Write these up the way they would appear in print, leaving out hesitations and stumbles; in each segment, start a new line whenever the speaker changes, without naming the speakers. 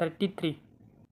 33۔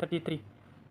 33،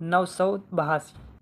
982۔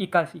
81،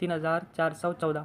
3414،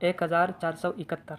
1471۔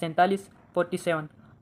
47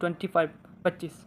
25۔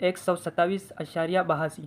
127.82،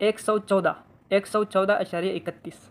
114.31۔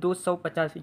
285،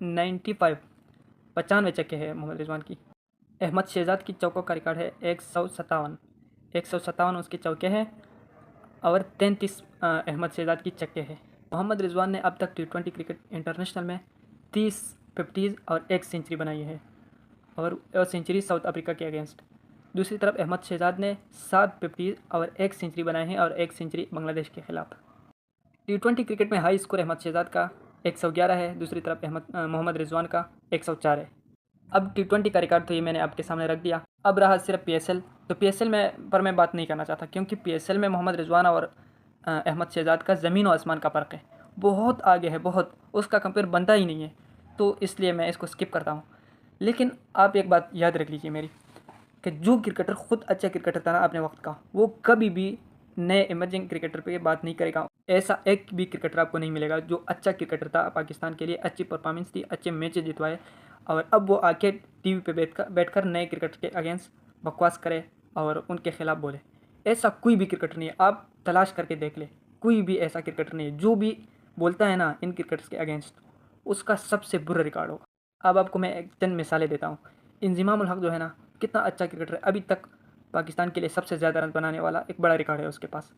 95۔ 95 छक्के हैं मोहम्मद रिजवान की। अहमद शहजाद की चौकों का रिकॉर्ड है 157 उसके चौके हैं और 33 अहमद शहजाद की छक्के हैं। मोहम्मद रिजवान ने अब तक T20 क्रिकेट इंटरनेशनल में 30 50 और 1 सेंचुरी बनाई है और सेंचुरी साउथ अफ्रीका के अगेंस्ट। दूसरी तरफ अहमद शहजाद ने 7 50 और 1 सेंचुरी बनाए हैं और 1 सेंचुरी बांग्लादेश के खिलाफ। T20 क्रिकेट में हाई स्कोर अहमद शहजाद का 111 है, दूसरी तरफ मोहम्मद रिजवान का 104 है। अब T20 का रिकॉर्ड तो ये मैंने आपके सामने रख दिया। अब रहा सिर्फ PSL। तो PSL पर मैं बात नहीं करना चाहता क्योंकि PSL में मोहम्मद रिजवान और अहमद शहजाद का ज़मीन और आसमान का फ़र्क है, बहुत आगे है, बहुत, उसका कंपेयर बनता ही नहीं है, तो इसलिए मैं इसको स्किप करता हूँ। लेकिन आप एक बात याद रख लीजिए मेरी, कि जो क्रिकेटर ख़ुद अच्छा क्रिकेटर था ना अपने वक्त का, वो कभी भी नए इमर्जिंग क्रिकेटर पे बात नहीं करेगा। ऐसा एक भी क्रिकेटर आपको नहीं मिलेगा जो अच्छा क्रिकेटर था, पाकिस्तान के लिए अच्छी परफॉर्मेंस थी, अच्छे मैचेस जितवाए, और अब वो आके टीवी पे बैठकर नए क्रिकेटर के अगेंस्ट बकवास करे और उनके खिलाफ बोले। ऐसा कोई भी क्रिकेटर नहीं है, आप तलाश करके देख ले, कोई भी ऐसा क्रिकेटर नहीं है जो भी बोलता है ना इन क्रिकेटर्स के अगेंस्ट, उसका सबसे बुरा रिकॉर्ड होगा। अब आपको मैं एक चंद मिसालें देता हूँ। इंज़िमाम उल हक जो है ना, कितना अच्छा क्रिकेटर है, अभी तक पाकिस्तान के लिए सबसे ज़्यादा रन बनाने वाला एक बड़ा रिकॉर्ड है उसके पास,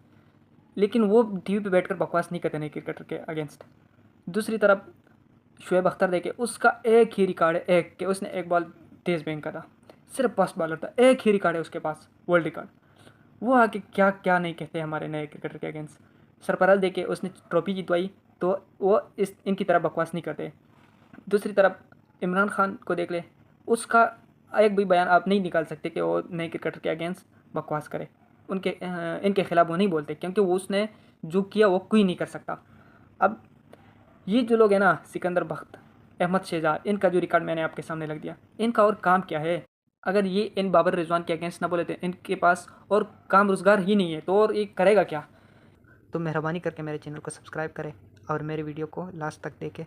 लेकिन वो टीवी पे बैठकर बकवास नहीं करते नए क्रिकेटर के अगेंस्ट। दूसरी तरफ शुएब अख्तर देखे, उसका एक ही रिकॉर्ड है, एक कि उसने एक बॉल तेज़ फेंका था, सिर्फ फास्ट बॉलर था, एक ही रिकॉर्ड है उसके पास, वर्ल्ड रिकॉर्ड। वो आके क्या क्या नहीं कहते हमारे नए क्रिकेटर के अगेंस्ट। सरफराज देखे, उसने ट्रॉफी जितवाई, तो वो इनकी तरह बकवास नहीं करते। दूसरी तरफ इमरान खान को देख ले, उसका एक भी बयान आप नहीं निकाल सकते कि वो नए क्रिकेटर के अगेंस्ट बकवास करे, इनके खिलाफ वो नहीं बोलते, क्योंकि वो उसने जो किया वो कोई नहीं कर सकता। अब ये जो लोग हैं ना, सिकंदर बख्त, अहमद शहजाद, इनका जो रिकॉर्ड मैंने आपके सामने रख दिया, इनका और काम क्या है? अगर ये इन बाबर रिजवान के अगेंस्ट ना बोले थे, इनके पास और काम रोज़गार ही नहीं है, तो और ये करेगा क्या? तो मेहरबानी करके मेरे चैनल को सब्सक्राइब करें और मेरे वीडियो को लास्ट तक देखें।